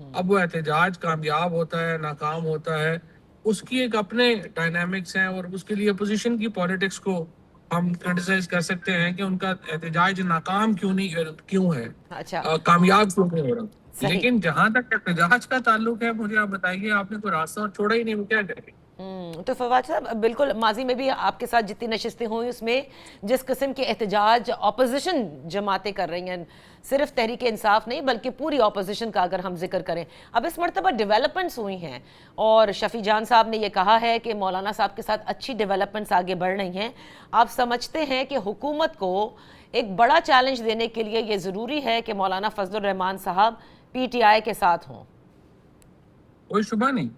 اب وہ احتجاج کامیاب ہوتا ہے ناکام ہوتا ہے، اس کی ایک اپنے ڈائنامکس ہیں، اور اس کے لیے اپوزیشن کی پالیٹکس کو ہم کرٹیسائز کر سکتے ہیں کہ ان کا احتجاج ناکام کیوں ہے، اچھا کامیاب کیوں نہیں ہو رہا. صحیح. لیکن جہاں تک احتجاج کا تعلق ہے، مجھے آپ بتائیے، آپ نے کوئی راستہ اور چھوڑا ہی نہیں، وہ کیا کرے؟ تو فواد صاحب بالکل ماضی میں بھی آپ کے ساتھ جتنی نشستیں ہوئی اس میں جس قسم کے احتجاج اپوزیشن جماعتیں کر رہی ہیں، صرف تحریک انصاف نہیں بلکہ پوری اپوزیشن کا اگر ہم ذکر کریں، اب اس مرتبہ ڈیولپمنٹس ہوئی ہیں اور شفیع جان صاحب نے یہ کہا ہے کہ مولانا صاحب کے ساتھ اچھی ڈیولپمنٹس آگے بڑھ رہی ہیں. آپ سمجھتے ہیں کہ حکومت کو ایک بڑا چیلنج دینے کے لیے یہ ضروری ہے کہ مولانا فضل الرحمان صاحب پی ٹی آئی کے ساتھ ہوں؟ کوئی شبہ نہیں.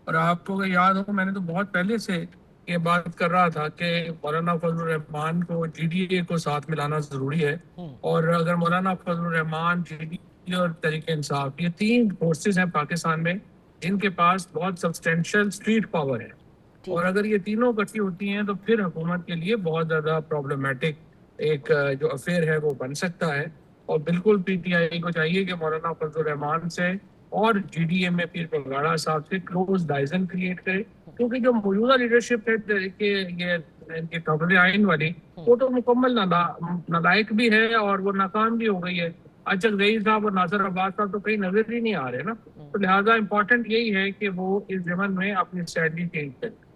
اور آپ کو اگر یاد ہو، میں نے تو بہت پہلے سے یہ بات کر رہا تھا کہ مولانا فضل الرحمان کو جی ڈی اے کو ساتھ ملانا ضروری ہے. اور اگر مولانا فضل الرحمان، جی ڈی اے اور تحریک انصاف، یہ تین فورسز ہیں پاکستان میں جن کے پاس بہت سبسٹینشیل اسٹریٹ پاور ہے، اور اگر یہ تینوں اکٹھی ہوتی ہیں تو پھر حکومت کے لیے بہت زیادہ پرابلمٹک ایک جو افیئر ہے وہ بن سکتا ہے. اور بالکل پی ٹی آئی کو چاہیے کہ مولانا فضل الرحمان سے اور جی ڈی اے میں پیر بگاڑا صاحب سے کلوز ڈائزن کریٹ کرے، کیونکہ جو موجودہ لیڈرشپ ہے کہ یہ ان کے قبل آئین والی، وہ تو مکمل نالائق بھی ہے اور وہ ناکام بھی ہو گئی ہے. اچھا رئیس صاحب اور ناصر عباس صاحب تو کہیں نظر ہی نہیں آ رہے نا، تو لہٰذا امپورٹنٹ یہی ہے کہ وہ اس ضمن میں اپنی اسٹریٹجی چینج کریں.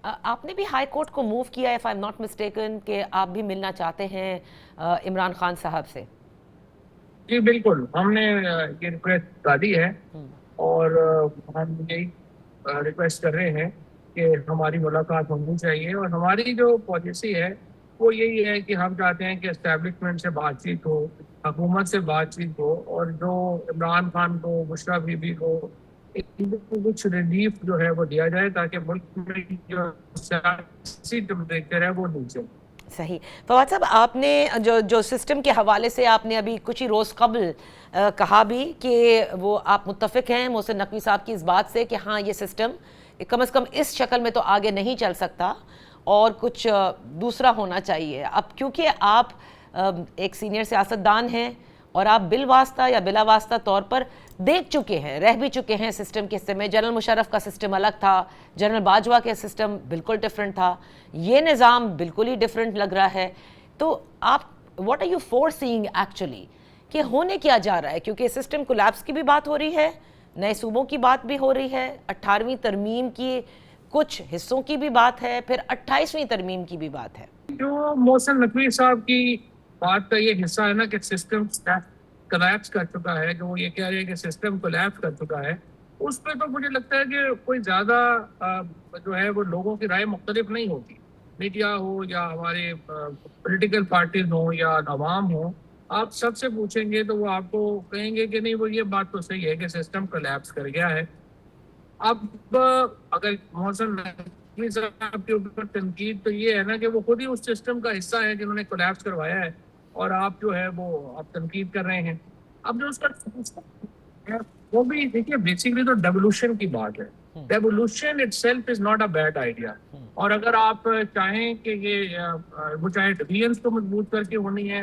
آپ نے بھی ہائی کورٹ کو موو کیا ہے، if I'm not mistaken، کہ آپ بھی ملنا چاہتے ہیں عمران خان صاحب سے. جی بالکل، ہم نے یہ ریکویسٹ ڈالی ہے اور ہم یہی ریکویسٹ کر رہے ہیں کہ ہماری ملاقات ہونی چاہیے. اور ہماری جو پالیسی ہے وہ یہی ہے کہ ہم چاہتے ہیں کہ اسٹیبلشمنٹ سے بات چیت ہو، حکومت سے بات چیت ہو، اور جو عمران خان کو، بشریٰ بی بی کو کچھ ریلیف جو ہے وہ دیا جائے تاکہ ملک میں جو سیاسی ٹمپریچر ہے وہ نیچے. صحیح. فواد صاحب آپ نے جو سسٹم کے حوالے سے آپ نے ابھی کچھ ہی روز قبل کہا بھی کہ وہ آپ متفق ہیں محسن نقوی صاحب کی اس بات سے کہ ہاں یہ سسٹم کم از کم اس شکل میں تو آگے نہیں چل سکتا اور کچھ دوسرا ہونا چاہیے. اب کیونکہ آپ ایک سینئر سیاستدان ہیں اور آپ بالواسطہ یا بلا واسطہ طور پر دیکھ چکے ہیں، رہ بھی چکے ہیں سسٹم کے حصے میں. جنرل مشرف کا سسٹم الگ تھا، جنرل باجوہ کا سسٹم بالکل ڈیفرنٹ تھا، یہ نظام بالکل ہی ڈیفرنٹ لگ رہا ہے. تو آپ what are you foreseeing actually کہ ہونے کیا جا رہا ہے؟ کیونکہ سسٹم کولیپس کی بھی بات ہو رہی ہے، نئے صوبوں کی بات بھی ہو رہی ہے، 18ویں ترمیم کی کچھ حصوں کی بھی بات ہے، پھر 28ویں ترمیم کی بھی بات ہے. جو محسن نقوی صاحب کی بات کا یہ حصہ ہے نا کہ سسٹم کولیپس کر چکا ہے، کہ وہ یہ کہہ رہے ہیں کہ سسٹم کولیپس کر چکا ہے، اس پہ تو مجھے لگتا ہے کہ کوئی زیادہ جو ہے وہ لوگوں کی رائے مختلف نہیں ہوتی. میڈیا ہو یا ہمارے پولیٹیکل پارٹیز ہوں یا عوام ہوں، آپ سب سے پوچھیں گے تو وہ آپ کو کہیں گے کہ نہیں وہ یہ بات تو صحیح ہے کہ سسٹم کولیپس کر گیا ہے. اب اگر محسن نقوی صاحب کے اوپر تنقید تو یہ ہے نا کہ وہ خود ہی اس سسٹم کا حصہ ہے جنہوں نے کولیپس کروایا ہے، اور آپ جو ہے وہ آپ تنقید کر رہے ہیں. اب جو اس کا وہ بھی دیکھیے بیسکلی تو ڈیولوشن کی بات ہے. Devolution it self is not a bad idea. اور اگر آپ چاہیں کہ یہ وہ چاہے ڈویژنس کو مضبوط کر کے ہونی ہے،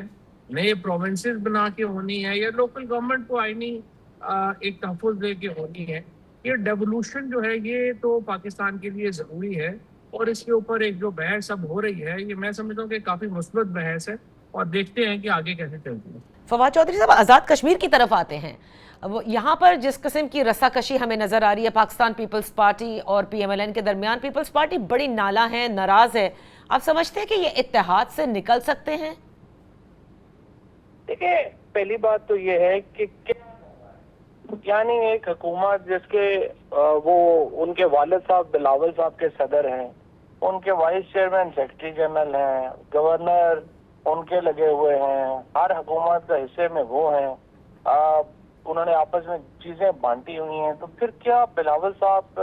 نئے پروونسز بنا کے ہونی ہے، یا لوکل گورنمنٹ کو آئینی ایک تحفظ دے کے ہونی ہے، یہ ڈیولوشن جو ہے یہ تو پاکستان کے لیے ضروری ہے. اور اس کے اوپر ایک جو بحث اب ہو رہی ہے، یہ میں سمجھتا ہوں کہ کافی مثبت بحث ہے، اور دیکھتے ہیں کہ آگے کیسے چلتی ہے. فواد چودھری صاحب آزاد کشمیر کی طرف آتے ہیں. یہاں پر جس قسم کی رسا کشی ہمیں نظر آ رہی ہے پاکستان پیپلز پارٹی اور پی ایم ایل این کے درمیان، پیپلز پارٹی بڑی نالا ہے، ناراض ہے. آپ سمجھتے ہیں کہ یہ اتحاد سے نکل سکتے ہیں؟ دیکھیں پہلی بات تو یہ ہے کہ یعنی ایک حکومت جس کے وہ ان کے والد صاحب بلاول صاحب کے صدر ہیں، ان کے وائس چیئرمین سیکرٹری جنرل ہیں، گورنر ان کے لگے ہوئے ہیں، ہر حکومت کا حصے میں وہ ہیں، انہوں نے آپس میں چیزیں بانٹی ہوئی ہیں. تو پھر کیا بلاول صاحب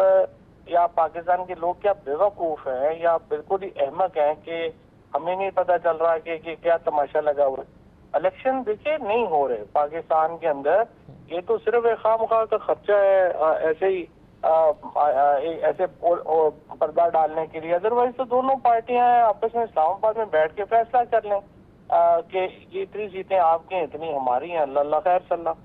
یا پاکستان کے لوگ کیا بیوقوف ہیں یا بالکل ہی احمق ہیں کہ ہمیں نہیں پتہ چل رہا کہ کیا تماشا لگا ہوا ہے؟ الیکشن دیکھیں نہیں ہو رہے پاکستان کے اندر، یہ تو صرف ایک خواہ مخواہ کا خرچہ ہے ایسے ہی ایسے پردہ ڈالنے کے لیے. ادروائز تو دونوں پارٹیاں آپس میں اسلام آباد میں بیٹھ کے فیصلہ کر لیں کہ یہ اتنی سیٹیں آپ کی ہیں اتنی ہماری ہیں، اللہ خیر صلی اللہ.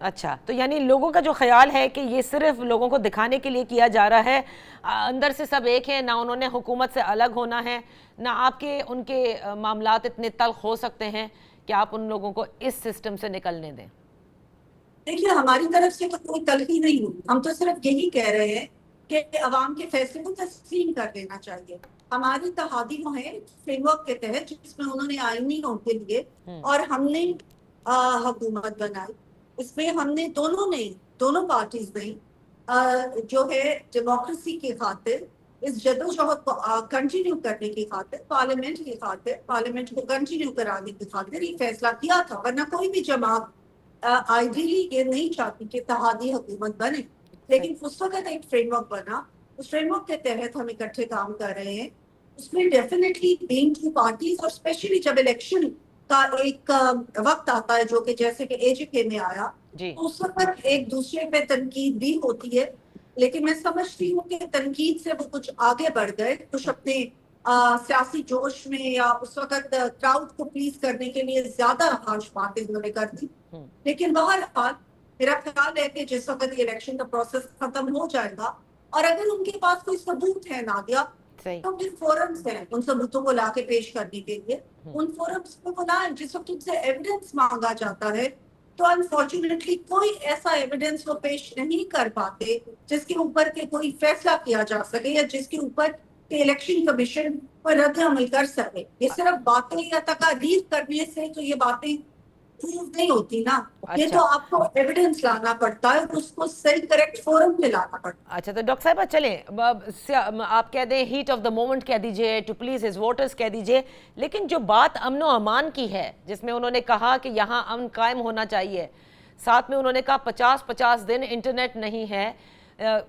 اچھا، تو یعنی لوگوں کا جو خیال ہے کہ یہ صرف لوگوں کو دکھانے کے لیے کیا جا رہا ہے، اندر سے سب ایک ہیں، نہ انہوں نے حکومت سے الگ ہونا ہے، نہ آپ کے ان کے معاملات اتنے تلخ ہو سکتے ہیں کہ آپ ان لوگوں کو اس سسٹم سے نکلنے دیں؟ دیکھیے ہماری طرف سے تو کوئی تلخی نہیں ہوئی، ہم تو صرف یہی کہہ رہے ہیں کہ عوام کے فیصلے کو تسلیم کر دینا چاہیے. ہماری اتحادی وہ ہے فریم ورک کے تحت جس میں انہوں نے آئینی عہدے لیے اور ہم نے حکومت بنائی. اس میں ہم نے دونوں پارٹیز نے جو ہے ڈیموکریسی کی خاطر اس جدوجہد کو کنٹینیو کرنے کی خاطر پارلیمنٹ کو کنٹینیو کرانے کی خاطر یہ فیصلہ کیا تھا. ورنہ کوئی بھی جماعت آئیڈیلی یہ نہیں چاہتی کہ اتحادی حکومت بنے، لیکن اس وقت ایک فریم ورک بنا، اس فریم ورک کے تحت ہم اکٹھے کام کر رہے ہیں. اس میں ڈیفینیٹلی بینگ ٹو پارٹیز اور اسپیشلی جب الیکشن کا ایک وقت آتا ہے جو کہ جیسے کہ AJK میں آیا، تو اس وقت ایک دوسرے پہ تنقید بھی ہوتی ہے. لیکن میں سمجھتی ہوں کہ تنقید سے وہ کچھ آگے بڑھ گئے، کچھ اپنے سیاسی جوش میں یا اس وقت کراؤڈ کو پلیز کرنے کے لیے زیادہ ہارش باتیں انہوں نے کر دی. لیکن بہرحال میرا خیال ہے کہ جس وقت یہ الیکشن کا پروسیس ختم ہو جائے گا اور اگر ان کے پاس کوئی ثبوت ہے نادیہ، تو پھر فورمز ہیں ان ثبوتوں کو لا کے پیش کرنے کے لیے، ان فورمز کو بلائیں. جس وقت ان سے ایویڈنس مانگا جاتا ہے تو انفارچونیٹلی کوئی ایسا ایویڈنس وہ پیش نہیں کر پاتے جس کے اوپر کے کوئی فیصلہ کیا جا سکے یا جس کے اوپر کہ الیکشن کمیشن پر رد عمل کر سکے. یہ صرف باتیں یا تقاریر کرنے سے تو یہ باتیں پروو نہیں ہوتی نا. یہ تو آپ کو ایویڈنس لانا پڑتا ہے، اس کو صحیح کریکٹ فورم پہ لانا پڑتا ہے. اچھا، تو ڈاکٹر صاحبہ چلیں آپ کہہ دیں ہیٹ آف دا مومنٹ کہہ دیجئے، ٹو پلیز ہز ووٹرز کہہ دیجئے، لیکن جو بات امن و امان کی ہے جس میں انہوں نے کہا کہ یہاں امن قائم ہونا چاہیے، ساتھ میں انہوں نے کہا 50 دن انٹرنیٹ نہیں ہے،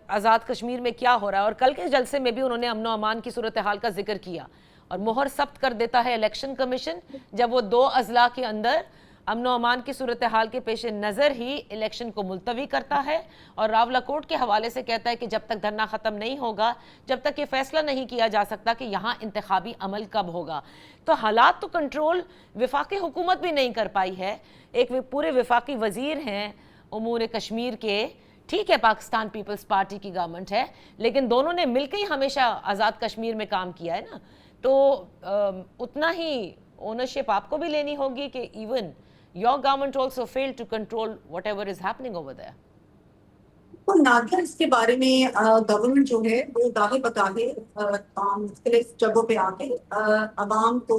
آزاد کشمیر میں کیا ہو رہا ہے، اور کل کے جلسے میں بھی انہوں نے امن و امان کی صورتحال کا ذکر کیا، اور مہر ثبت کر دیتا ہے الیکشن کمیشن جب وہ 2 اضلاع کے اندر امن و امان کی صورتحال کے پیش نظر ہی الیکشن کو ملتوی کرتا ہے، اور راولہ کوٹ کے حوالے سے کہتا ہے کہ جب تک دھرنا ختم نہیں ہوگا، جب تک یہ فیصلہ نہیں کیا جا سکتا کہ یہاں انتخابی عمل کب ہوگا. تو حالات تو کنٹرول وفاقی حکومت بھی نہیں کر پائی ہے. ایک پورے وفاقی وزیر ہیں امور کشمیر کے، ٹھیک ہے پاکستان پیپلز پارٹی کی گورنمنٹ ہے، لیکن دونوں نے مل کے ہی ہمیشہ آزاد کشمیر میں کام کیا ہے نا. تو اتنا ہی اونرشپ آپ کو بھی لینی ہوگی کہ even your government also failed to control whatever is happening over there. تو نادیہ اس کے بارے میں گورنمنٹ جو ہے وہ گاہے بگاہے مختلف جگہوں پہ آ کے عوام کو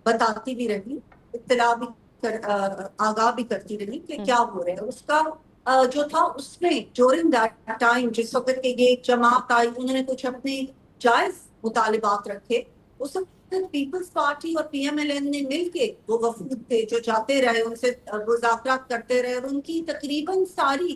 بتاتی بھی رہی، اطلاع بھی آگاہ بھی کرتی رہی کہ کیا ہو رہا ہے. اس کا جو تھا اس میں ڈیورنگ دیٹ ٹائم جس وقت کہ یہ جماعت آئی، انہوں نے کچھ اپنے جائز مطالبات رکھے. اس وقت پیپلز پارٹی اور PMLN نے مل کے وہ وفود تھے جو جاتے رہے، ان سے مذاکرات کرتے رہے، اور ان کی تقریباً ساری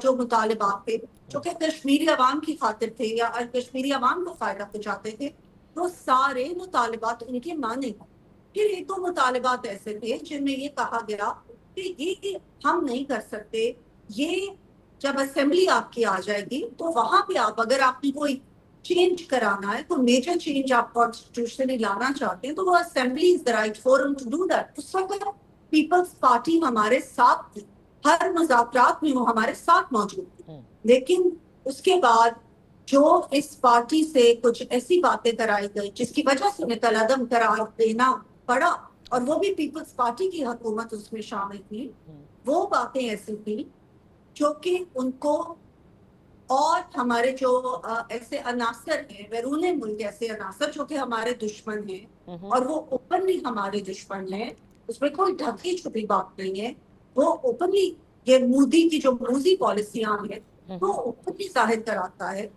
جو مطالبات تھے جو کہ کشمیری عوام کی خاطر تھے یا کشمیری عوام کو فائدہ پہنچاتے تھے، وہ سارے مطالبات ان کے مانے گئے. پھر 1-2 مطالبات ایسے تھے جن میں یہ کہا گیا کہ یہ ہم نہیں کر سکتے، یہ جب اسمبلی آپ کی آ جائے گی تو وہاں پہ اگر آپ نے کوئی چینج کرانا ہے، کوئی میجر چینج آپ کانسٹیٹیوشنلی لانا چاہتے ہیں تو وہ assembly is the right forum to do that. اس وقت پیپلز پارٹی ہمارے ساتھ تھی، ہر مذاکرات میں وہ ہمارے ساتھ موجود تھی. لیکن اس کے بعد جو اس پارٹی سے کچھ ایسی باتیں کرائی گئی جس کی وجہ سے انہیں کالعدم قرار دینا پڑا، اور وہ بھی پیپلز پارٹی کی حکومت اس میں شامل تھی، وہ باتیں ایسی تھیں جو کہ ان کو اور ہمارے جو ایسے عناصر ہیں بیرون ملک، ایسے عناصر جو کہ ہمارے دشمن ہیں اور وہ اوپنلی ہمارے دشمن ہیں، اس میں کوئی ڈھکی چھپی بات نہیں ہے، وہ اوپنلی یہ مودی کی جو موزی پالیسیاں ہیں وہ اوپنلی ظاہر کراتا ہے.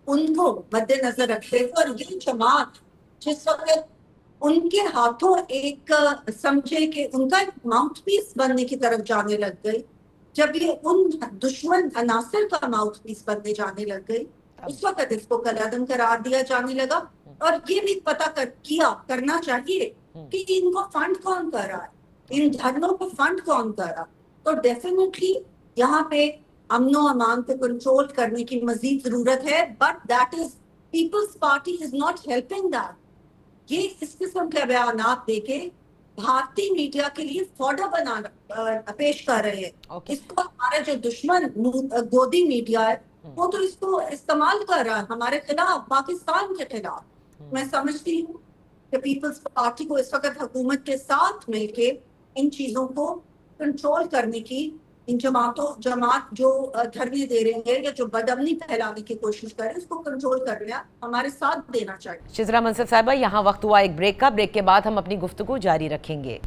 ان کو مد نظر رکھتے ہوئے اور یہ جماعت جس وقت ان کے ہاتھوں ایک سمجھے کہ ان کا ایک ماؤتھ پیس بننے کی طرف جانے لگ گئی، جب یہ ان دشمن عناصر کا ماؤتھ پیس بننے جانے لگ گئی، اس وقت اس کو کالعدم قرار دیا جانے لگا. اور یہ بھی پتہ کرنا چاہیے کہ ان کو فنڈ کون کر رہا ہے، ان دھرنوں کو فنڈ کون کر رہا. تو ڈیفینیٹلی یہاں پہ امن و امان کو کنٹرول کرنے کی مزید ضرورت ہے، but that is Peoples Party is not helping that. یہ اس قسم کے بیانات دے کے بھارتی میڈیا کے لیے فوڈا بنانا پیش کر رہے ہیں. Okay. اس کو ہمارا جو دشمن گودی میڈیا ہے وہ تو اس کو استعمال کر رہا ہے ہمارے خلاف, پاکستان کے خلاف. میں سمجھتی ہوں کہ پیپلز پارٹی کو اس وقت حکومت کے ساتھ مل کے ان چیزوں کو کنٹرول کرنے کی, ان جماعت جو دھرنے دے رہے ہیں یا جو بدامنی پھیلانے کی کوشش کر رہے ہیں اس کو کنٹرول کرنا ہمارے ساتھ دینا چاہیے. شزرا منصف صاحبہ, یہاں وقت ہوا ایک بریک کا. بریک کے بعد ہم اپنی گفتگو جاری رکھیں گے.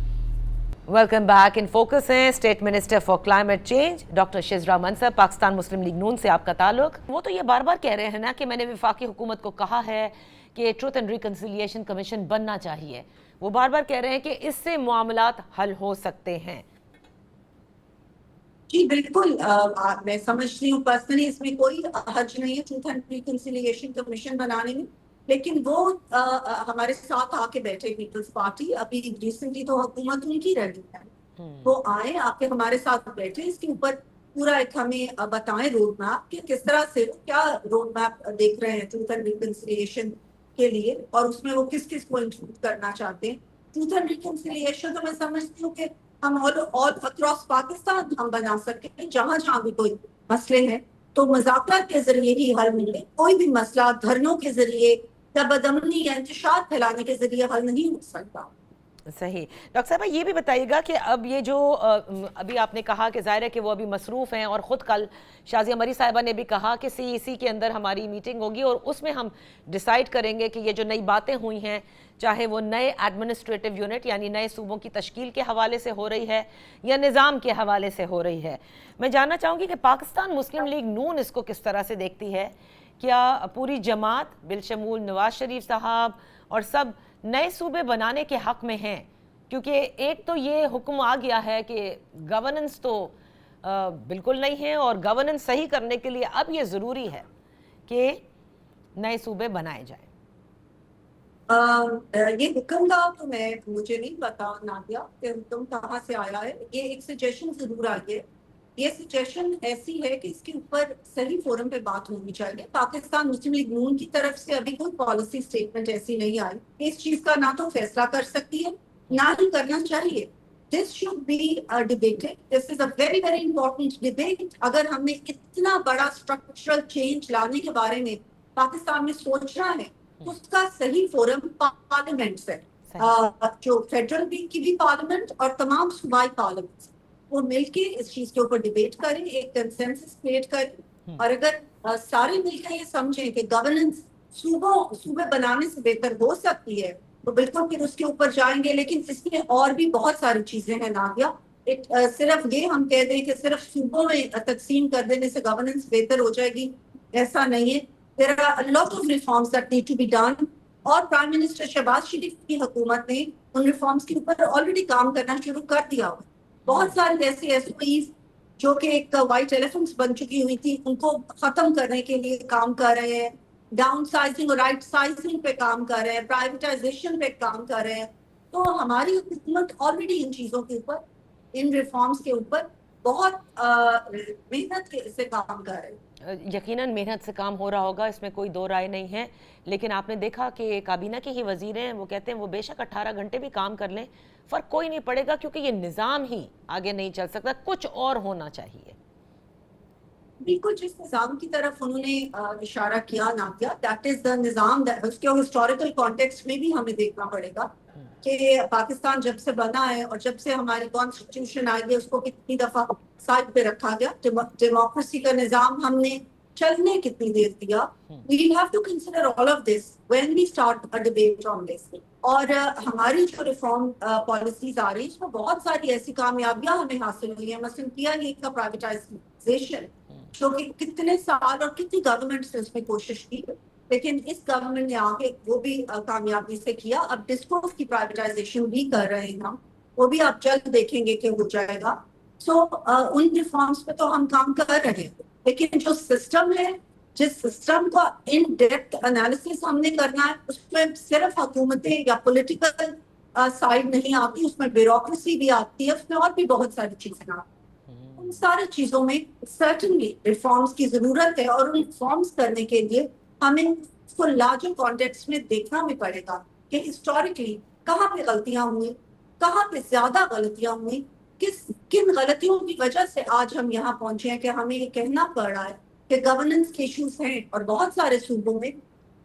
Welcome back. ان فوکس ہیں state minister for climate change doctor Shazra Mansab. Pakistan Muslim League Noon سے آپ کا تعلق. وہ تو یہ بار بار کہہ رہے ہیں نا کہ میں نے وفاقی حکومت کو کہا ہے کہ ٹروتھ اینڈ ریکنسیلیشن کمیشن بننا چاہیے. وہ بار بار کہہ رہے ہیں کہ اس سے معاملات حل ہو سکتے ہیں. جی بالکل, میں سمجھتی ہوں پرسنلی اس میں کوئی حرج نہیں ہے ٹروتھ اینڈ ریکنسیلیشن کمیشن بنانے میں, لیکن وہ ہمارے ساتھ آ کے بیٹھے پیپلز پارٹی, ابھی ریسنٹلی تو حکومت ان کی رہی ہے, وہ آئے آ کے ہمارے ساتھ بیٹھے, اس کے اوپر پورا ایک ہمیں بتائیں روڈ میپ کہ کس طرح سے کیا روڈ میپ دیکھ رہے ہیں ٹروتھ اینڈ ریکنسیلیشن کے لیے, اور اس میں وہ کس کس کو انکلوڈ کرنا چاہتے ہیں. ٹروتھ اینڈ ریکنسیلیشن تو میں سمجھتی ہوں کہ ہم آل اکراس پاکستان ہم بنا سکتے ہیں, جہاں جہاں بھی کوئی مسئلے ہیں تو مذاکرات کے ذریعے ہی حل ملے. کوئی بھی مسئلہ دھرنوں کے ذریعے یا بدامنی یا انتشار پھیلانے کے ذریعے حل نہیں ہو سکتا. صحیح. ڈاکٹر صاحبہ یہ بھی بتائیے گا کہ اب یہ جو ابھی آپ نے کہا کہ ظاہر ہے کہ وہ ابھی مصروف ہیں, اور خود کل شازیہ مری صاحبہ نے بھی کہا کہ سی ای سی کے اندر ہماری میٹنگ ہوگی اور اس میں ہم ڈیسائیڈ کریں گے کہ یہ جو نئی باتیں ہوئی ہیں, چاہے وہ نئے ایڈمنسٹریٹو یونٹ یعنی نئے صوبوں کی تشکیل کے حوالے سے ہو رہی ہے یا نظام کے حوالے سے ہو رہی ہے. میں جاننا چاہوں گی کہ پاکستان مسلم لیگ نون اس کو کس طرح سے دیکھتی ہے. کیا پوری جماعت بالشمول نواز شریف صاحب اور سب نئے صوبے بنانے کے حق میں ہیں؟ کیونکہ ایک تو یہ حکم آ گیا ہے کہ گورننس تو بالکل نہیں ہے, اور گورننس صحیح کرنے کے لیے اب یہ ضروری ہے کہ نئے صوبے بنائے جائیں. یہ حکم کا تو مجھے نہیں پتا نادیہ کہ حکم کہاں سے آیا ہے. یہ ایک سجیشن ضرور آئی ہے. یہ سجیشن ایسی ہے کہ اس کے اوپر صحیح فورم پہ بات ہونی چاہیے. پاکستان مسلم لیگ نون کی طرف سے ابھی کوئی پالیسی اسٹیٹمنٹ ایسی نہیں آئی. اس چیز کا نہ تو فیصلہ کر سکتی ہے نہ ہی کرنا چاہیے. This should be debated. This is a very very important debate. اگر ہم نے اتنا بڑا structural change لانے کے بارے میں پاکستان میں سوچنا ہے تو اس کا صحیح فورم پارلیمنٹ ہے, جو فیڈرل کی بھی پارلیمنٹ اور تمام صوبائی پارلیمنٹ, وہ مل کے اس چیز کے اوپر ڈیبیٹ کریں, ایک کنسنسس کریٹ کریں. اور اگر سارے مل کے یہ سمجھیں کہ گورننس صوبے بنانے سے بہتر ہو سکتی ہے تو بالکل پھر اس کے اوپر جائیں گے. لیکن اس میں اور بھی بہت ساری چیزیں ہیں نادیہ. صرف یہ ہم کہہ دیں کہ صرف صوبوں میں تقسیم کر دینے سے گورننس بہتر ہو جائے گی, ایسا نہیں ہے. There are a lot of reforms that need to be done. اور پرائم منسٹر شہباز شریف کی حکومت نے ان ریفارمز کے اوپر آلریڈی کام کرنا شروع کر دیا. بہت سارے ایسے ایس جو کہ ایک وائٹ ایلیفنٹس بن چکی ہوئی تھی ان کو ختم کرنے کے لیے کام کر رہے ہیں. ڈاؤن سائزنگ اور رائٹ سائزنگ پہ کام کر رہے ہیں, پرائیویٹائزیشن پہ کام کر رہے ہیں. تو ہماری حکومت آلریڈی ان چیزوں کے اوپر, ان ریفارمز کے اوپر بہت محنت سے کام کر رہے ہیں. یقیناً محنت سے کام ہو رہا ہوگا, اس میں کوئی دو رائے نہیں ہے. لیکن آپ نے دیکھا کہ کابینہ کے ہی وزیر ہیں, وہ کہتے ہیں وہ بے شک 18 گھنٹے بھی کام کر لیں فرق کوئی نہیں پڑے گا, کیونکہ یہ نظام ہی آگے نہیں چل سکتا, کچھ اور ہونا چاہیے. بالکل جس نظام کی طرف انہوں نے اشارہ کیا نادیہ, دیٹ از دا نظام. اس کے ہسٹوریکل کانٹیکسٹ میں بھی ہمیں دیکھنا پڑے گا کہ پاکستان جب سے بنا ہے اور جب سے ہماری کانسٹیٹیوشن آئی ہے اس کو کتنی دفعہ سائڈ پہ رکھا گیا. ڈیموکریسی کا نظام ہم نے چلنے کتنی دیر دیا. We have to consider all of this when we start a debate on this. اور ہماری جو ریفارم پالیسیز آ رہی ہیں اس میں بہت ساری ایسی کامیابیاں ہمیں حاصل ہوئی ہیں. مثلاً PIA کا پرائیویٹائزیشن, جو کہ کتنے سال اور کتنی گورنمنٹ نے اس میں کوشش کی, لیکن اس گورنمنٹ نے آگے وہ بھی کامیابی سے کیا. اب ڈسکورس کی پرائیویٹائزیشن بھی کر رہے ہیں ہم, وہ بھی آپ جلد دیکھیں گے کہ ہو جائے گا. سو ان ریفارمس پہ تو ہم کام کر رہے ہیں, لیکن جو سسٹم ہے, جس سسٹم کا ان ڈیپتھ انالیسس ہم نے کرنا ہے, اس میں صرف حکومتیں یا پولیٹیکل سائڈ نہیں آتی, اس میں بیوروکریسی بھی آتی ہے, اس میں اور بھی بہت ساری چیزیں آتی ہیں. ان ساری چیزوں میں سرٹنلی ریفارمس کی ضرورت ہے, اور ان ریفارمس کرنے کے لیے ہمیں اس کو لارجر کانٹیکسٹ میں دیکھنا بھی پڑے گا کہ ہسٹوریکلی کہاں پہ غلطیاں ہوئی, کہاں پہ زیادہ غلطیاں ہوئی, کن غلطیوں کی وجہ سے آج ہم یہاں پہنچے ہیں کہ ہمیں یہ کہنا پڑ رہا ہے کہ گورننس کے ایشوز ہیں, اور بہت سارے صوبوں میں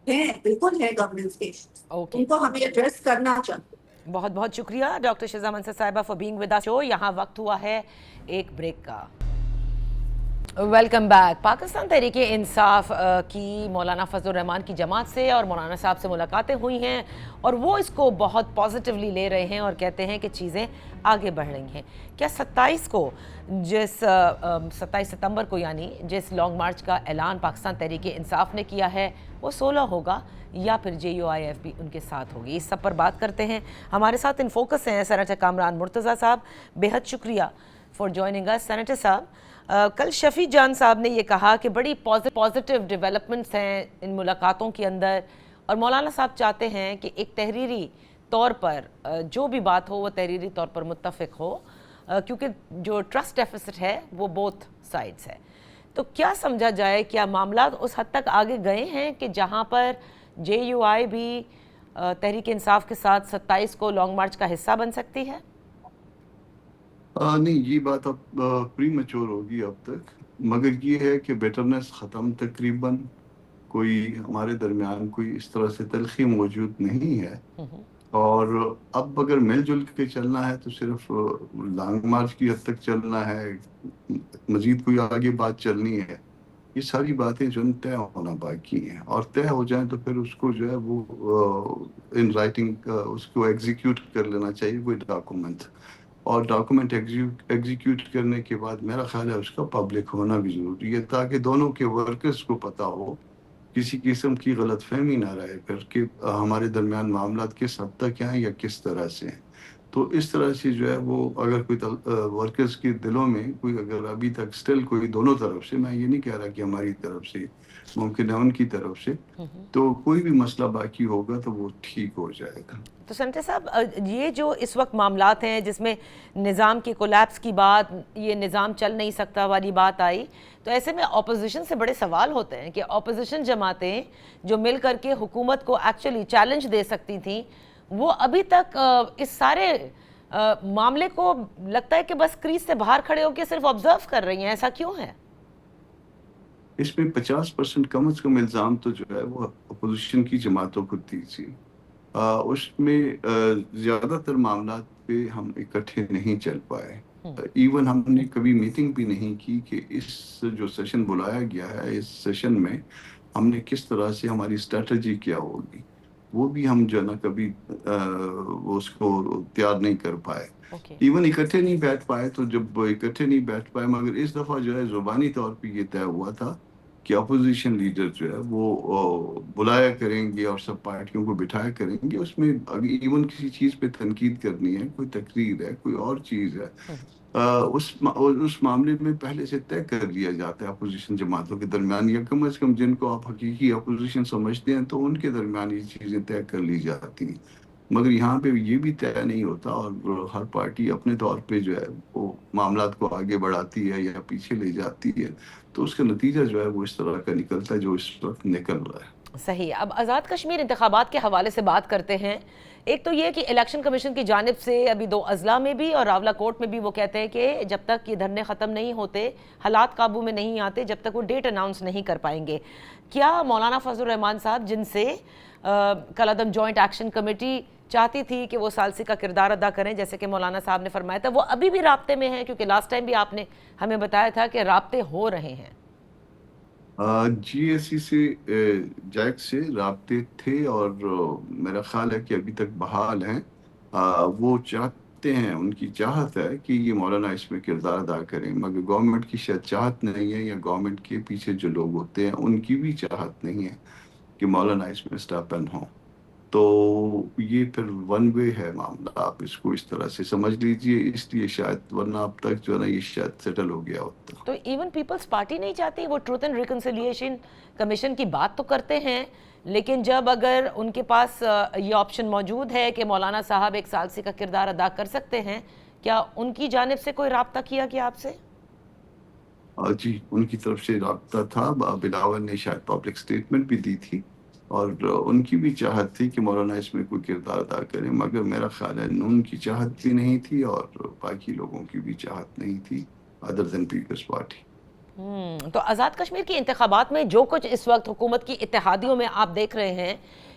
ہیں, بالکل ہے گورننس کے ایشوز, اوکے, ان کو ہمیں ایڈریس کرنا چاہیے. بہت بہت شکریہ ڈاکٹر شیزا منصر صاحبہ فار بینگ ود اس. یہاں وقت ہوا ہے ایک بریک کا. Welcome back. پاکستان تحریک انصاف کی مولانا فضل الرحمان کی جماعت سے اور مولانا صاحب سے ملاقاتیں ہوئی ہیں, اور وہ اس کو بہت پازیٹیولی لے رہے ہیں اور کہتے ہیں کہ چیزیں آگے بڑھ رہی ہیں. کیا 27 ستمبر کو یعنی جس لانگ مارچ کا اعلان پاکستان تحریک انصاف نے کیا ہے وہ 16 ہوگا, یا پھر JUIF بھی ان کے ساتھ ہوگی؟ اس سب پر بات کرتے ہیں. ہمارے ساتھ ان فوکس ہیں سینیٹر کامران مرتضیٰ صاحب. بہت شکریہ فار جوائننگ اس سینیٹر صاحب. کل شفیع جان صاحب نے یہ کہا کہ بڑی پازیٹیو ڈیولپمنٹس ہیں ان ملاقاتوں کے اندر, اور مولانا صاحب چاہتے ہیں کہ ایک تحریری طور پر جو بھی بات ہو وہ تحریری طور پر متفق ہو, کیونکہ جو ٹرسٹ ڈیفیسٹ ہے وہ بوتھ سائڈز ہے. تو کیا سمجھا جائے, کیا معاملات اس حد تک آگے گئے ہیں کہ جہاں پر JUI بھی تحریک انصاف کے ساتھ 27 کو لانگ مارچ کا حصہ بن سکتی ہے؟ نہیں, یہ بات اب پری میچور ہوگی اب تک, مگر یہ ہے کہ بیٹرنس ختم تقریباً, کوئی ہمارے درمیان کوئی اس طرح سے تلخی موجود نہیں ہے, اور اب اگر مل جل کے چلنا ہے تو صرف لانگ مارچ کی حد تک چلنا ہے, مزید کوئی آگے بات چلنی ہے. یہ ساری باتیں جو طے ہونا باقی ہیں, اور طے ہو جائیں تو پھر اس کو جو ہے وہ ان رائٹنگ اس کو ایگزیکیوٹ کر لینا چاہیے کوئی ڈاکومنٹ, اور ڈاکومنٹ ایگزیکیوٹ کرنے کے بعد میرا خیال ہے اس کا پبلک ہونا بھی ضروری ہے, تاکہ دونوں کے ورکرز کو پتہ ہو, کسی قسم کی غلط فہمی نہ رہے پھر کہ ہمارے درمیان معاملات کس حد تک ہیں یا کس طرح سے ہیں. تو اس طرح سے جو ہے وہ اگر کوئی ورکرز کے دلوں میں کوئی اگر ابھی تک سٹل کوئی دونوں طرف سے, میں یہ نہیں کہہ رہا کہ ہماری طرف سے, ممکن ہے ان کی طرف سے, تو کوئی بھی مسئلہ باقی ہوگا تو وہ ٹھیک ہو جائے گا. تو سینیٹر صاحب, یہ جو اس وقت معاملات ہیں جس میں نظام کے کولیپس کی بات, یہ نظام چل نہیں سکتا والی بات آئی, تو ایسے میں اپوزیشن سے بڑے سوال ہوتے ہیں کہ اپوزیشن جماعتیں جو مل کر کے حکومت کو ایکچولی چیلنج دے سکتی تھیں, وہ ابھی تک اس سارے معاملے کو لگتا ہے کہ بس کریز سے باہر کھڑے ہو کے صرف آبزرو کر رہی ہیں. ایسا کیوں ہے؟ اس میں 50% کم از کم الزام تو جو ہے وہ اپوزیشن کی جماعتوں کو دیجیے. اس میں زیادہ تر معاملات پہ ہم اکٹھے نہیں چل پائے. ایون ہم نے کبھی میٹنگ بھی نہیں کی کہ اس جو سیشن بلایا گیا ہے اس سیشن میں ہم نے کس طرح سے ہماری اسٹریٹجی کیا ہوگی, وہ بھی ہم جو ہے نا کبھی اس کو تیار نہیں کر پائے. ایون اکٹھے نہیں بیٹھ پائے. تو جب اکٹھے نہیں بیٹھ پائے, مگر اس دفعہ جو ہے زبانی طور پہ یہ طے ہوا تھا کہ اپوزیشن لیڈر جو ہے وہ بلایا کریں گے اور سب پارٹیوں کو بٹھایا کریں گے. اس میں ایون کسی چیز پہ تنقید کرنی ہے, کوئی تقریر ہے, کوئی اور چیز ہے, اس معاملے میں پہلے سے طے کر لیا جاتا ہے اپوزیشن جماعتوں کے درمیان, یا کم از کم جن کو آپ حقیقی اپوزیشن سمجھتے ہیں تو ان کے درمیان یہ چیزیں طے کر لی جاتی ہیں. مگر یہاں پہ یہ بھی طے نہیں ہوتا, اور ہر پارٹی اپنے طور پہ جو ہے وہ معاملات کو آگے بڑھاتی ہے یا پیچھے لے جاتی ہے, تو اس کا نتیجہ جو ہے وہ اس طرح کا نکلتا ہے جو اس وقت نکل رہا ہے. صحیح. اب آزاد کشمیر انتخابات کے حوالے سے بات کرتے ہیں. ایک تو یہ کہ الیکشن کمیشن کی جانب سے ابھی 2 اضلاع میں بھی اور راولہ کوٹ میں بھی وہ کہتے ہیں کہ جب تک یہ دھرنے ختم نہیں ہوتے, حالات قابو میں نہیں آتے, جب تک وہ ڈیٹ اناؤنس نہیں کر پائیں گے. کیا مولانا فضل الرحمان صاحب, جن سے کالعدم جوائنٹ ایکشن کمیٹی چاہتی تھی کہ وہ ثالثی کا کردار ادا کریں جیسے کہ مولانا صاحب نے فرمایا تھا, وہ ابھی بھی رابطے میں ہیں؟ کیونکہ لاسٹ ٹائم بھی آپ نے ہمیں بتایا تھا کہ رابطے ہو رہے ہیں. GSC سے جیک سے رابطے تھے, اور میرا خیال ہے کہ ابھی تک بحال ہیں. وہ چاہتے ہیں, ان کی چاہت ہے کہ یہ مولانا اس میں کردار ادا کریں, مگر گورنمنٹ کی شاید چاہت نہیں ہے, یا گورنمنٹ کے پیچھے جو لوگ ہوتے ہیں ان کی بھی چاہت نہیں ہے کہ مولانا اس میں اسٹیپ ان ہوں. تو یہ پھر ون وے ہے معاملہ, آپ اس کو اس طرح سے سمجھ لیجئے. اس لیے شاید, ورنہ اب تک جو ہے نا یہ شاید سیٹل ہو گیا ہوتا. تو ایون پیپلز پارٹی نہیں چاہتی, وہ ٹروتھ اینڈ ریکنسیلیشن کمیشن کی بات تو کرتے ہیں, لیکن جب اگر ان کے پاس یہ آپشن موجود ہے کہ مولانا صاحب ایک ثالثی کا کردار ادا کر سکتے ہیں, کیا ان کی جانب سے کوئی رابطہ کیا گیا آپ سے؟ جی, ان کی طرف سے رابطہ تھا. بلاول نے شاید پبلک سٹیٹمنٹ بھی دی تھی, اور ان کی بھی چاہت تھی کہ مولانا اس میں کوئی کردار ادا کریں، مگر میرا خیال ہے نون کی چاہت بھی نہیں تھی اور باقی لوگوں کی بھی چاہت نہیں تھی ادر دین پیپلز پارٹی۔ تو آزاد کشمیر کے انتخابات میں جو کچھ اس وقت حکومت کی اتحادیوں میں آپ دیکھ رہے ہیں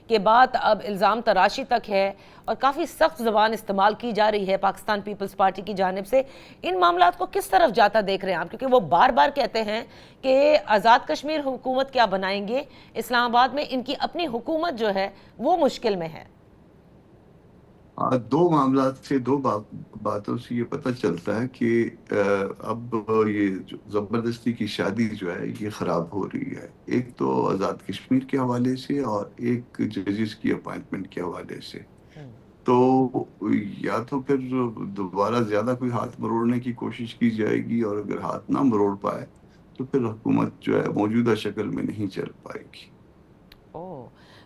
کہ بات اب الزام تراشی تک ہے اور کافی سخت زبان استعمال کی جا رہی ہے پاکستان پیپلز پارٹی کی جانب سے، ان معاملات کو کس طرف جاتا دیکھ رہے ہیں آپ؟ کیونکہ وہ بار بار کہتے ہیں کہ آزاد کشمیر حکومت کیا بنائیں گے، اسلام آباد میں ان کی اپنی حکومت جو ہے وہ مشکل میں ہے۔ دو معاملات سے، دو باتوں سے یہ پتہ چلتا ہے کہ اب یہ جو زبردستی کی شادی جو ہے یہ خراب ہو رہی ہے، ایک تو آزاد کشمیر کے حوالے سے اور ایک ججز کی اپائنٹمنٹ کے حوالے سے۔ تو یا تو پھر دوبارہ زیادہ کوئی ہاتھ مروڑنے کی کوشش کی جائے گی، اور اگر ہاتھ نہ مروڑ پائے تو پھر حکومت جو ہے موجودہ شکل میں نہیں چل پائے گی۔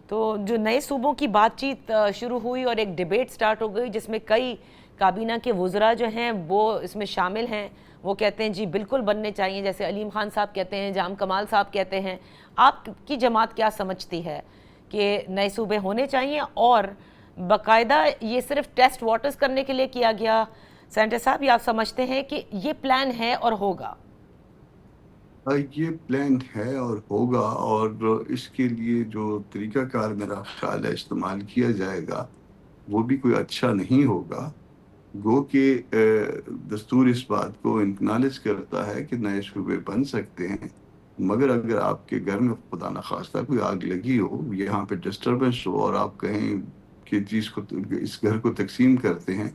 تو جو نئے صوبوں کی بات چیت شروع ہوئی اور ایک ڈیبیٹ سٹارٹ ہو گئی جس میں کئی کابینہ کے وزراء جو ہیں وہ اس میں شامل ہیں، وہ کہتے ہیں جی بالکل بننے چاہیے، جیسے علیم خان صاحب کہتے ہیں، جام کمال صاحب کہتے ہیں۔ آپ کی جماعت کیا سمجھتی ہے کہ نئے صوبے ہونے چاہیے، اور باقاعدہ یہ صرف ٹیسٹ واٹرز کرنے کے لیے کیا گیا سینٹر صاحب، یا آپ سمجھتے ہیں کہ یہ پلان ہے اور ہوگا؟ یہ پلان ہے اور ہوگا، اور اس کے لیے جو طریقہ کار میرا خیال ہے استعمال کیا جائے گا وہ بھی کوئی اچھا نہیں ہوگا۔ گو کہ دستور اس بات کو انکنالج کرتا ہے کہ نئے صوبے بن سکتے ہیں، مگر اگر آپ کے گھر میں خدا نخواستہ کوئی آگ لگی ہو، یہاں پہ ڈسٹربنس ہو، اور آپ کہیں کہ اس گھر کو تقسیم کرتے ہیں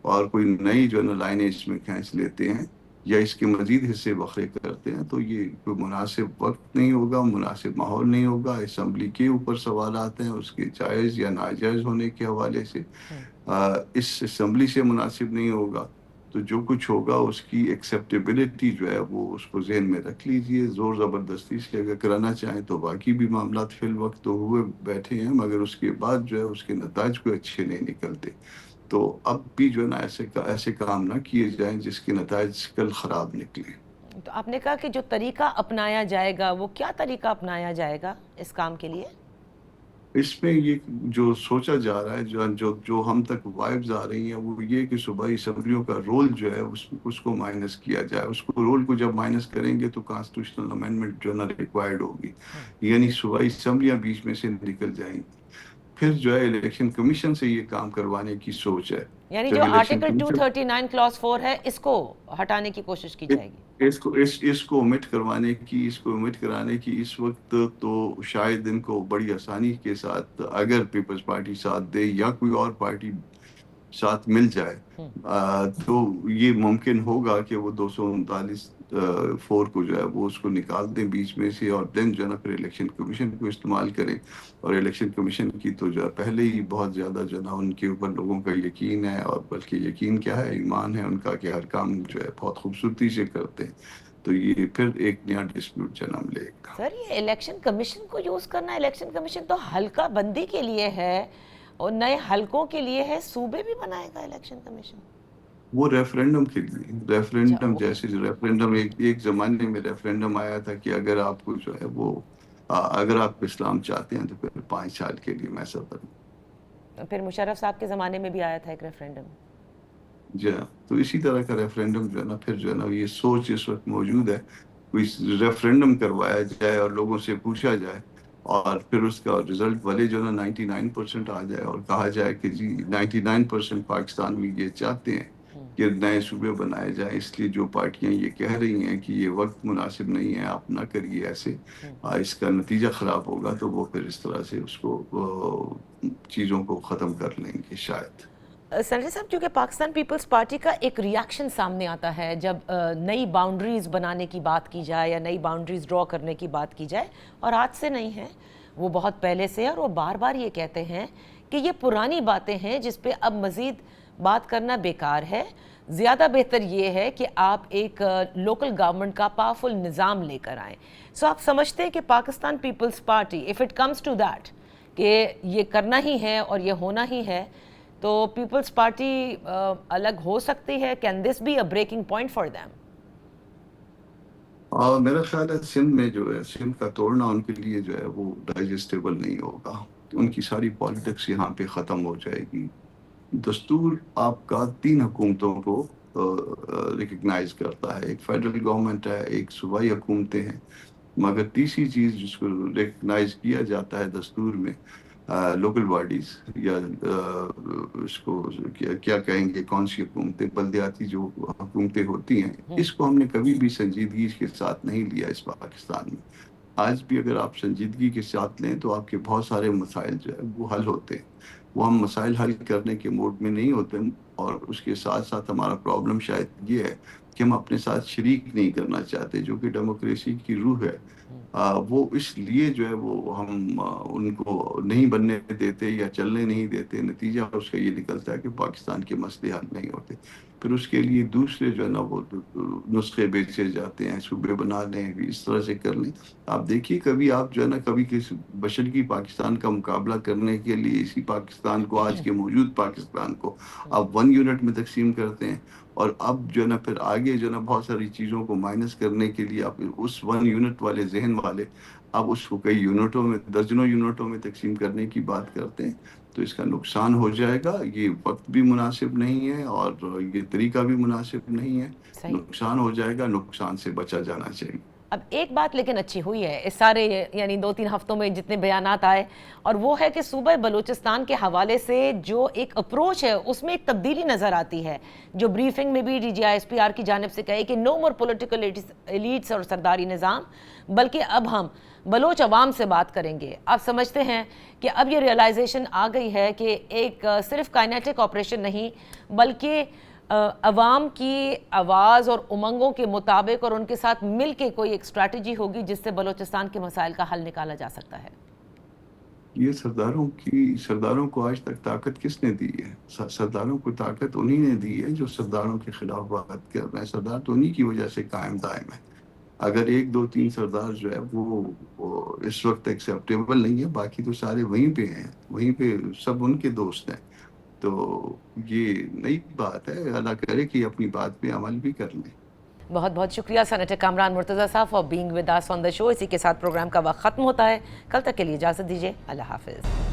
اور کوئی نئی جو لائنیں اس میں کھینچ لیتے ہیں یا اس کے مزید حصے بکھرے کرتے ہیں، تو یہ کوئی مناسب وقت نہیں ہوگا، مناسب ماحول نہیں ہوگا۔ اسمبلی کے اوپر سوالات ہیں اس کے جائز یا ناجائز ہونے کے حوالے سے، اس اسمبلی سے مناسب نہیں ہوگا۔ تو جو کچھ ہوگا اس کی ایکسیپٹیبلٹی جو ہے وہ اس کو ذہن میں رکھ لیجئے۔ زور زبردستی سے اگر کرانا چاہیں تو باقی بھی معاملات فی الوقت تو ہوئے بیٹھے ہیں، مگر اس کے بعد جو ہے اس کے نتائج کوئی اچھے نہیں نکلتے۔ تو اب بھی جو ہے نا ایسے کام نہ کیے جائیں جس کے نتائج کل خراب نکلیں۔ تو آپ نے کہا کہ جو طریقہ اپنایا جائے گا، وہ کیا طریقہ اپنایا جائے گا اس کام کے لیے؟ اس میں یہ جو سوچا جا رہا ہے، جو ہم تک وائبز آ رہی ہیں، وہ یہ کہ صوبائی اسمبلیوں کا رول جو ہے اس کو مائنس کیا جائے۔ اس کو رول کو جب مائنس کریں گے تو کانسٹیٹیوشنل امینڈمنٹ جو ہے نا ریکوائرڈ ہوگی، یعنی صوبائی اسمبلیاں بیچ میں سے نکل جائیں گی۔ پھر جو ہے الیکشن کمیشن سے یہ کام کروانے کی سوچ ہے، یعنی جو آرٹیکل 239 کلاس 4 ہے اس کو ہٹانے کی کوشش کی جائے گی، اس کو omit کرانے کی اس وقت تو شاید ان کو بڑی آسانی کے ساتھ، اگر پیپلز پارٹی ساتھ دے یا کوئی اور پارٹی ساتھ مل جائے تو یہ ممکن ہوگا کہ وہ 239 کو جو ہے وہ اس کو نکال دیں بیچ میں سے، اور دین جو ہے نا پھر الیکشن کمیشن کو استعمال کریں۔ اور الیکشن کمیشن کی تو جو ہے پہلے ہی بہت زیادہ جو ہے نا ان کے اوپر لوگوں کا یقین ہے، اور بلکہ یقین کیا ہے، ایمان ہے ان کا کہ ہر کام جو ہے بہت خوبصورتی سے کرتے ہیں۔ تو یہ پھر ایک نیا ڈسپیوٹ جنم لے گا۔ سر یہ الیکشن کمیشن کو یوز کرنا، الیکشن کمیشن تو حلقہ بندی کے لیے ہے اور نئے حلقوں کے لیے ہے، صوبے بھی بنائے گا الیکشن کمیشن؟ وہ ریفرینڈم کے لیے، ریفرینڈم جیسے ریفرینڈم ایک زمانے میں ریفرینڈم آیا تھا کہ اگر آپ کو جو ہے وہ اگر آپ اسلام چاہتے ہیں تو پھر 5 سال کے لیے میں صدر۔ پھر مشرف صاحب کے زمانے میں بھی آیا تھا ایک ریفرینڈم۔ جی ہاں، تو اسی طرح کا ریفرینڈم جو ہے نا پھر جو ہے نا یہ سوچ اس وقت موجود ہے، کوئی ریفرینڈم کروایا جائے اور لوگوں سے پوچھا جائے، اور پھر اس کا رزلٹ والے جو ہے نا 99% آ جائے، اور کہا جائے کہ جی 99% پاکستان میں یہ چاہتے ہیں کہ نئے صوبے بنائے جائیں، اس لیے جو پارٹیاں یہ کہہ رہی ہیں کہ یہ وقت مناسب نہیں ہے، آپ نہ کریے ایسے، اس کا نتیجہ خراب ہوگا، تو وہ پھر اس طرح سے اس کو چیزوں کو ختم کر لیں گے شاید۔ سینیٹر صاحب، کیونکہ پاکستان پیپلز پارٹی کا ایک ریاکشن سامنے آتا ہے جب نئی باؤنڈریز بنانے کی بات کی جائے یا نئی باؤنڈریز ڈرا کرنے کی بات کی جائے، اور آج سے نہیں ہے، وہ بہت پہلے سے ہے، اور وہ بار بار یہ کہتے ہیں کہ یہ پرانی باتیں ہیں جس پہ اب مزید بات کرنا بیکار ہے، زیادہ بہتر یہ ہے کہ آپ ایک لوکل گورنمنٹ کا پاورفل نظام لے کر آئیں۔ سو آپ سمجھتے ہیں کہ Pakistan Peoples Party if it comes to that کہ یہ کرنا ہی ہے اور یہ ہونا ہی ہے، تو پیپلز پارٹی الگ ہو سکتی ہے؟ Can this be a breaking point for them? اور میرا خیال ہے سندھ میں جو ہے سندھ کا توڑنا ان کے لیے جو ہے وہ ڈائجسٹیبل نہیں ہوگا. ان کی ساری پالیٹکس یہاں پہ ختم ہو جائے گی. دستور آپ کا 3 حکومتوں کو ریکگنائز کرتا ہے. ایک فیڈرل گورنمنٹ ہے, ایک صوبائی حکومتیں ہیں, مگر تیسری چیز جس کو ریکگنائز کیا جاتا ہے دستور میں لوکل باڈیز یا اس کو کیا کہیں گے, کون سی حکومتیں, بلدیاتی جو حکومتیں ہوتی ہیں, اس کو ہم نے کبھی بھی سنجیدگی کے ساتھ نہیں لیا اس پاکستان میں. آج بھی اگر آپ سنجیدگی کے ساتھ لیں تو آپ کے بہت سارے مسائل جو ہے وہ حل ہوتے ہیں. وہ ہم مسائل حل کرنے کے موڈ میں نہیں ہوتے, اور اس کے ساتھ ساتھ ہمارا پرابلم شاید یہ ہے کہ ہم اپنے ساتھ شریک نہیں کرنا چاہتے, جو کہ ڈیموکریسی کی روح ہے. وہ اس لیے جو ہے وہ ہم ان کو نہیں بننے دیتے یا چلنے نہیں دیتے. نتیجہ اس کا یہ نکلتا ہے کہ پاکستان کے مسئلے حل نہیں ہوتے. پھر اس کے لیے دوسرے جو ہے نا وہ نسخے بیچے جاتے ہیں, صوبے بنا لیں, اس طرح سے کر لیں. آپ دیکھیے کبھی آپ جو ہے نا کبھی کسی مشرقی پاکستان کا مقابلہ کرنے کے لیے اسی پاکستان کو, آج کے موجود پاکستان کو آپ 1 یونٹ میں تقسیم کرتے ہیں, اور اب جو ہے نا پھر آگے جو ہے نا بہت ساری چیزوں کو مائنس کرنے کے لیے آپ اس 1 یونٹ والے ذہن والے آپ اس کو کئی یونٹوں میں, درجنوں یونٹوں میں تقسیم کرنے کی بات کرتے ہیں. تو اس کا نقصان ہو جائے گا. یہ وقت بھی مناسب نہیں ہے اور یہ طریقہ بھی مناسب نہیں ہے. صحیح. نقصان ہو جائے گا, نقصان سے بچا جانا چاہیے. اب ایک بات لیکن اچھی ہوئی ہے اس سارے یعنی 2-3 ہفتوں میں جتنے بیانات آئے, اور وہ ہے کہ صوبہ بلوچستان کے حوالے سے جو ایک اپروچ ہے اس میں ایک تبدیلی نظر آتی ہے, جو بریفنگ میں بھی DGI/SPR کی جانب سے کہے کہ نو مور پولیٹیکل ایلیٹس اور سرداری نظام, بلکہ اب ہم بلوچ عوام سے بات کریں گے. آپ سمجھتے ہیں کہ اب یہ ریئلائزیشن آ گئی ہے کہ ایک صرف کائنیٹک آپریشن نہیں بلکہ عوام کی آواز اور امنگوں کے مطابق اور ان کے ساتھ مل کے کوئی ایک اسٹریٹجی ہوگی جس سے بلوچستان کے مسائل کا حل نکالا جا سکتا ہے؟ یہ سرداروں کو آج تک طاقت کس نے دی ہے؟ سرداروں کو طاقت انہی نے دی ہے جو سرداروں کے خلاف بات کر رہے ہیں. سردار تو انہی کی وجہ سے قائم دائم ہے. اگر 1 2 3 سردار جو ہے وہ اس وقت ایکسیپٹیبل نہیں ہے, باقی تو سارے وہیں پہ ہیں, وہیں پہ سب ان کے دوست ہیں. تو یہ نئی بات ہے, اللہ کرے کہ اپنی بات پہ عمل بھی کر لیں. بہت بہت شکریہ سینیٹر کامران مرتضیٰ صاحب فار بینگ ود اس آن دا شو. اسی کے ساتھ پروگرام کا وقت ختم ہوتا ہے. کل تک کے لیے اجازت دیجیے. اللہ حافظ.